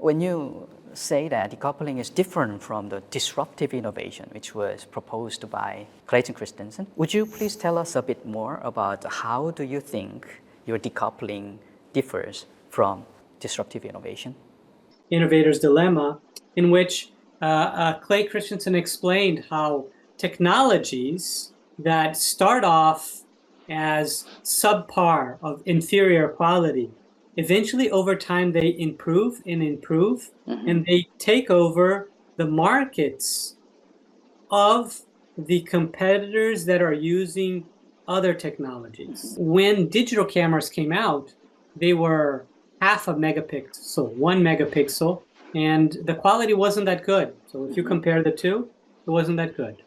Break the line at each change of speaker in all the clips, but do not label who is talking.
When you say that decoupling is different from the disruptive innovation which was proposed by Clayton Christensen, would you please tell us a bit more about how do you think your decoupling differs from disruptive innovation?
Innovator's Dilemma, in which Clay Christensen explained how technologies that start off as subpar of inferior quality, eventually over time they improve, and they take over the markets of the competitors that are using other technologies. When digital cameras came out, they were half a megapixel, 1 megapixel, and the quality wasn't that good. So if you compare the two, it wasn't that good.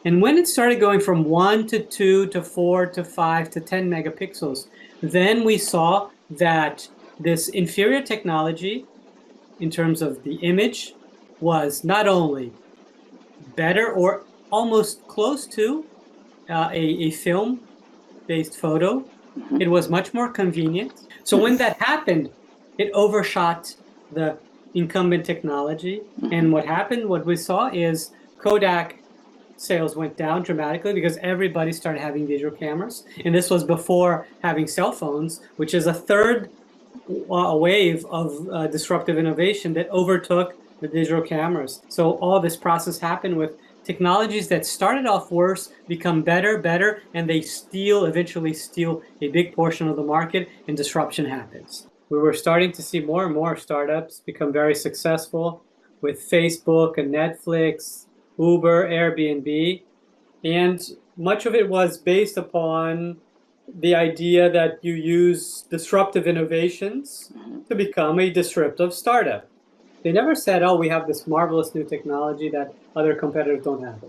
And when it started going from 1 to 2 to 4 to 5 to 10 megapixels, then we saw that this inferior technology in terms of the image was not only better or almost close to a film-based photo, it was much more convenient. So when that happened, it overshot the incumbent technology. And what we saw is Kodak sales went down dramatically because everybody started having digital cameras. And this was before having cell phones, which is a third wave of disruptive innovation that overtook the digital cameras. So all this process happened with technologies that started off worse, become better, and they eventually steal a big portion of the market, and disruption happens. We were starting to see more and more startups become very successful with Facebook and Netflix, Uber, Airbnb, and much of it was based upon the idea that you use disruptive innovations to become a disruptive startup. They never said, oh, we have this marvelous new technology that other competitors don't have.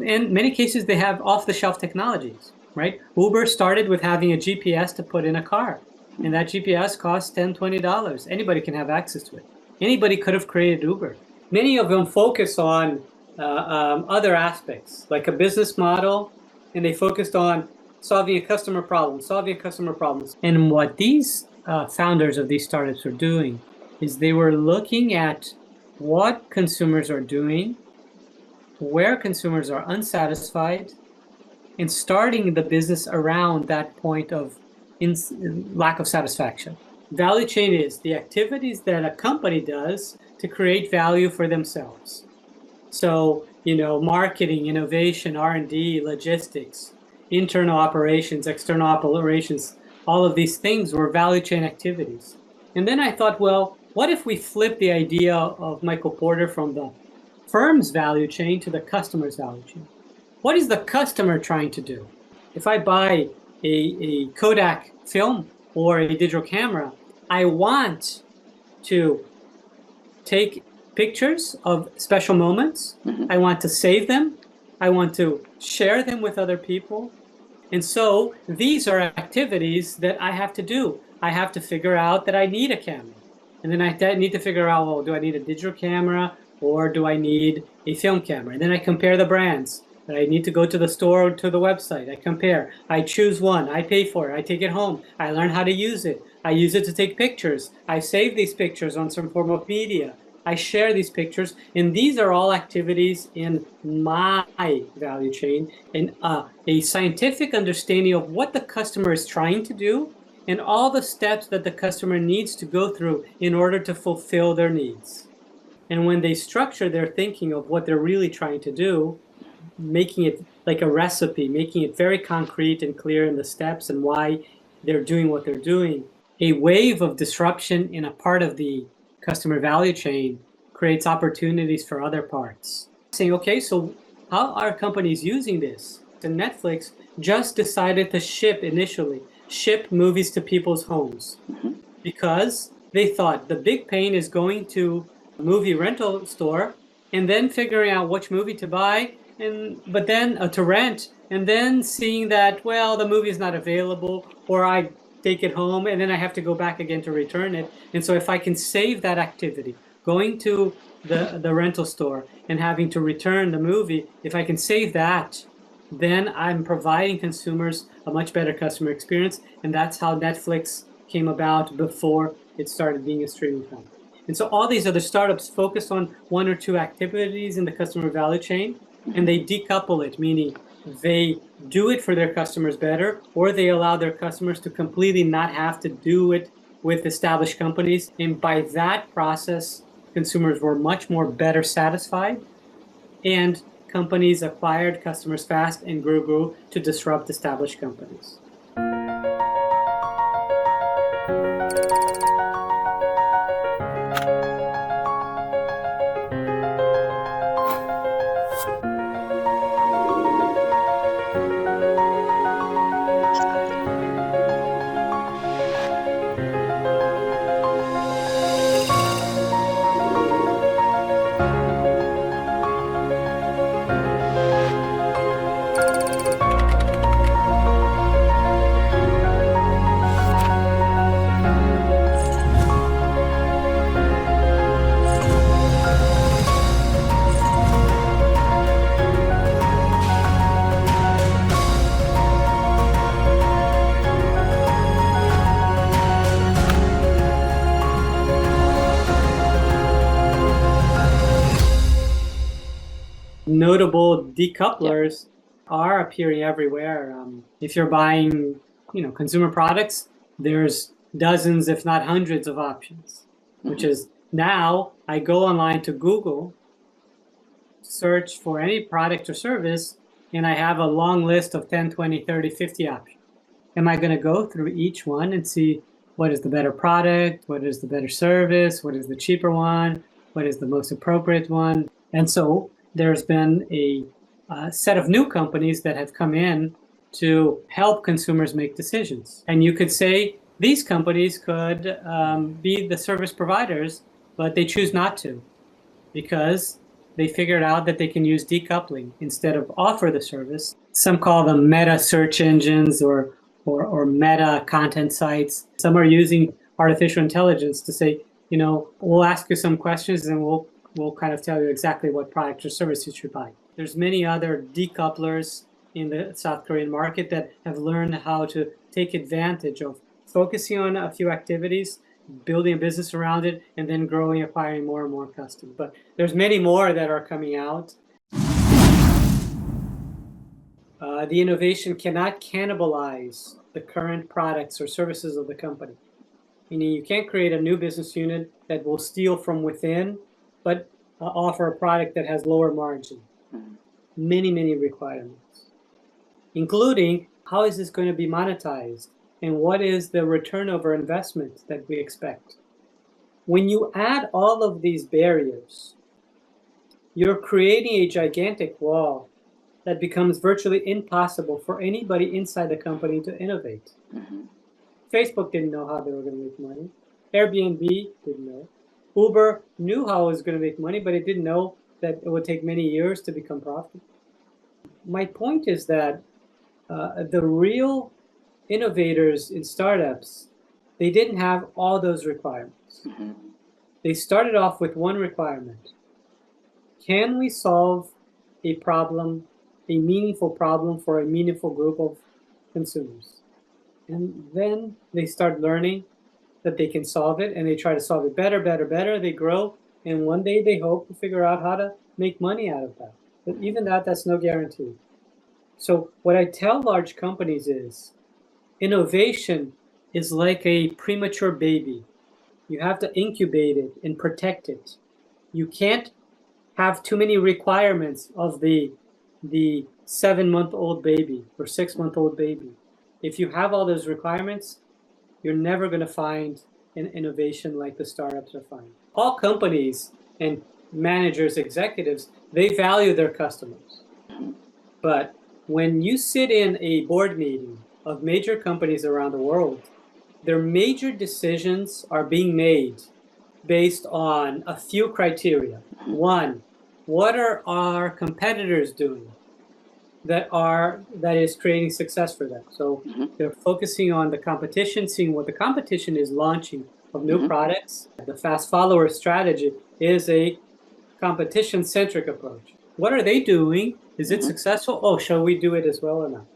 In many cases, they have off-the-shelf technologies, right? Uber started with having a GPS to put in a car, and that GPS costs $10, $20. Anybody can have access to it. Anybody could have created Uber. Many of them focus on other aspects, like a business model, and they focused on solving a customer problem. And what these founders of these startups are doing is they were looking at what consumers are doing, where consumers are unsatisfied, and starting the business around that point of lack of satisfaction. Value chain is the activities that a company does to create value for themselves. So, marketing, innovation, R&D, logistics, internal operations, external operations, all of these things were value chain activities. And then I thought, well, what if we flip the idea of Michael Porter from the firm's value chain to the customer's value chain? What is the customer trying to do? If I buy a Kodak film or a digital camera, I want to take pictures of special moments. I want to save them. I want to share them with other people. And so these are activities that I have to do. I have to figure out that I need a camera. And then I need to figure out, well, do I need a digital camera or do I need a film camera? And then I compare the brands. I need to go to the store or to the website. I compare. I choose one. I pay for it. I take it home. I learn how to use it. I use it to take pictures. I save these pictures on some form of media. I share these pictures. And these are all activities in my value chain and a scientific understanding of what the customer is trying to do and all the steps that the customer needs to go through in order to fulfill their needs. And when they structure their thinking of what they're really trying to do, making it like a recipe, making it very concrete and clear in the steps and why they're doing what they're doing, a wave of disruption in a part of the customer value chain creates opportunities for other parts. Saying, okay, so how are companies using this? And Netflix just decided to ship movies to people's homes because they thought the big pain is going to a movie rental store and then figuring out which movie to buy but then to rent, and then seeing that, well, the movie is not available, or I take it home and then I have to go back again to return it. And so if I can save that activity, going to the rental store and having to return the movie, if I can save that, then I'm providing consumers a much better customer experience. And that's how Netflix came about before it started being a streaming company. And so all these other startups focus on one or two activities in the customer value chain, and they decouple it, meaning they do it for their customers better, or they allow their customers to completely not have to do it with established companies. And by that process, consumers were much more better satisfied, and companies acquired customers fast and grew to disrupt established companies. Notable decouplers are appearing everywhere. If you're buying, consumer products, there's dozens, if not hundreds, of options. Which is now I go online to Google, search for any product or service, and I have a long list of 10, 20, 30, 50 options. Am I going to go through each one and see what is the better product, what is the better service, what is the cheaper one, what is the most appropriate one? And so there's been a set of new companies that have come in to help consumers make decisions. And you could say these companies could be the service providers, but they choose not to because they figured out that they can use decoupling instead of offer the service. Some call them meta search engines or meta content sites. Some are using artificial intelligence to say, we'll ask you some questions and we'll kind of tell you exactly what product or service you should buy. There's many other decouplers in the South Korean market that have learned how to take advantage of focusing on a few activities, building a business around it, and then growing, acquiring more and more customers. But there's many more that are coming out. The innovation cannot cannibalize the current products or services of the company. Meaning you can't create a new business unit that will steal from within, but offer a product that has lower margin. Many, many requirements, including how is this going to be monetized and what is the return over investment that we expect. When you add all of these barriers, you're creating a gigantic wall that becomes virtually impossible for anybody inside the company to innovate. Facebook didn't know how they were going to make money. Airbnb didn't know. Uber knew how it was going to make money, but it didn't know that it would take many years to become profitable. My point is that the real innovators in startups, they didn't have all those requirements. They started off with one requirement. Can we solve a problem, a meaningful problem for a meaningful group of consumers? And then they start learning that they can solve it, and they try to solve it better. They grow, and one day they hope to figure out how to make money out of that. But even that's no guarantee. So what I tell large companies is, innovation is like a premature baby. You have to incubate it and protect it. You can't have too many requirements of the 7-month-old baby or 6-month-old baby. If you have all those requirements, you're never going to find an innovation like the startups are finding. All companies and managers, executives, they value their customers. But when you sit in a board meeting of major companies around the world, their major decisions are being made based on a few criteria. One, what are our competitors doing that is creating success for them? So they're focusing on the competition, seeing what the competition is launching of new products. The fast follower strategy is a competition-centric approach. What are they doing? Is it successful? Oh, shall we do it as well or not?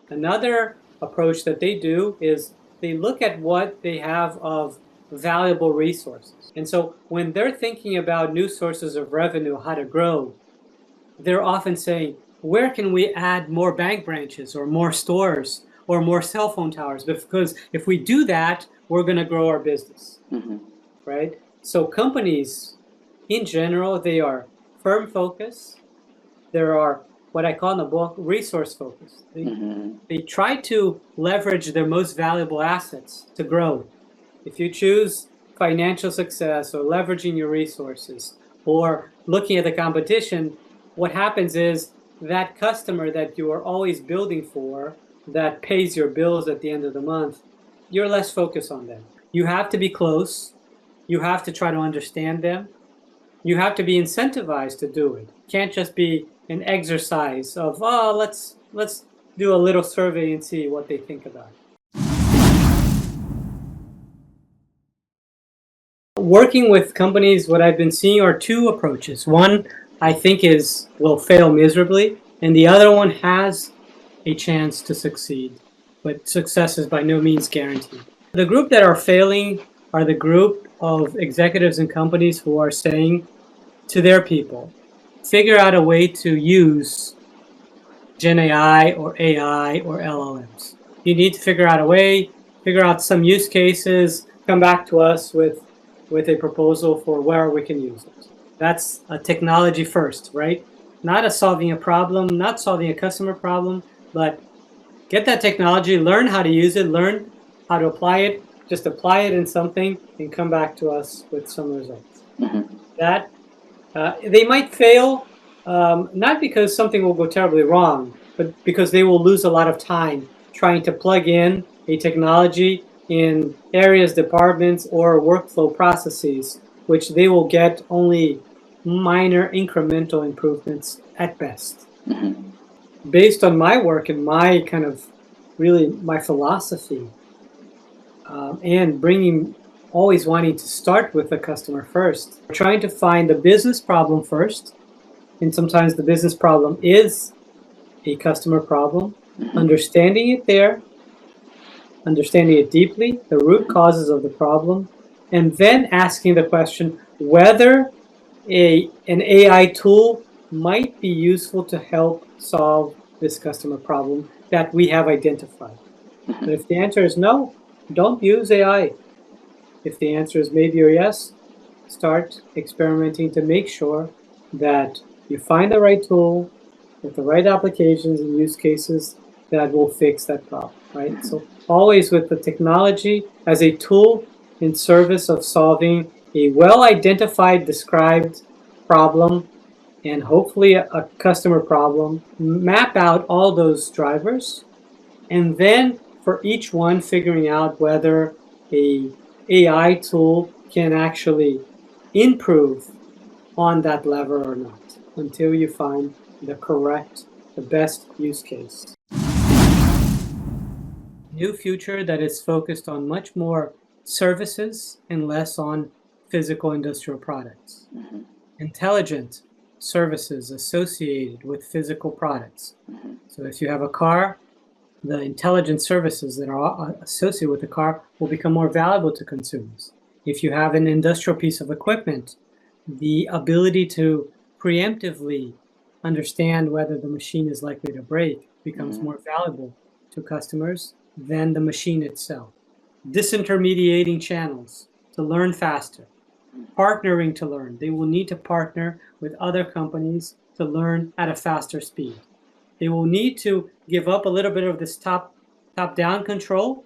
Another approach that they do is they look at what they have of valuable resources. And so when they're thinking about new sources of revenue, how to grow, they're often saying, where can we add more bank branches or more stores or more cell phone towers? Because if we do that, we're going to grow our business, right? So companies, in general, they are firm focus. There are what I call in the book resource focus. They try to leverage their most valuable assets to grow. If you choose financial success or leveraging your resources or looking at the competition, what happens is that customer that you are always building for, that pays your bills at the end of the month, you're less focused on them. You have to be close. You have to try to understand them. You have to be incentivized to do it. It can't just be an exercise of, oh, let's do a little survey and see what they think about it. Working with companies, what I've been seeing are two approaches. One, I think will fail miserably, and the other one has a chance to succeed, but success is by no means guaranteed. The group that are failing are the group of executives and companies who are saying to their people, figure out a way to use Gen AI or LLMs. You need to figure out a way, figure out some use cases, come back to us with a proposal for where we can use it. That's a technology first, right? Not solving a problem, not solving a customer problem, but get that technology, learn how to use it, learn how to apply it, just apply it in something and come back to us with some results. That they might fail, not because something will go terribly wrong, but because they will lose a lot of time trying to plug in a technology in areas, departments, or workflow processes, which they will get only minor incremental improvements at best. Based on my work and my kind of really my philosophy, and always wanting to start with the customer first, trying to find the business problem first, and sometimes the business problem is a customer problem, understanding it there, understanding it deeply, the root causes of the problem, and then asking the question whether an AI tool might be useful to help solve this customer problem that we have identified. But if the answer is no, don't use AI. If the answer is maybe or yes, start experimenting to make sure that you find the right tool with the right applications and use cases that will fix that problem, right? So always with the technology as a tool in service of solving a well-identified, described problem and hopefully a customer problem, map out all those drivers, and then for each one figuring out whether a AI tool can actually improve on that lever or not until you find the best use case. New future that is focused on much more services and less on physical industrial products. Intelligent services associated with physical products. So if you have a car, the intelligent services that are associated with the car will become more valuable to consumers. If you have an industrial piece of equipment, the ability to preemptively understand whether the machine is likely to break becomes more valuable to customers than the machine itself. Disintermediating channels to learn faster. Partnering to learn. They will need to partner with other companies to learn at a faster speed. They will need to give up a little bit of this top-down control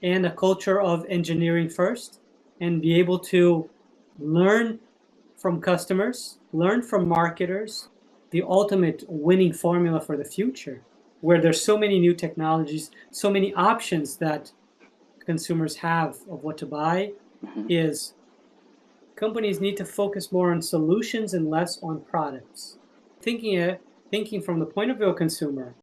and a culture of engineering first and be able to learn from customers, learn from marketers, the ultimate winning formula for the future, where there's so many new technologies, so many options that consumers have of what to buy, is companies need to focus more on solutions and less on products. Thinking from the point of view of consumer,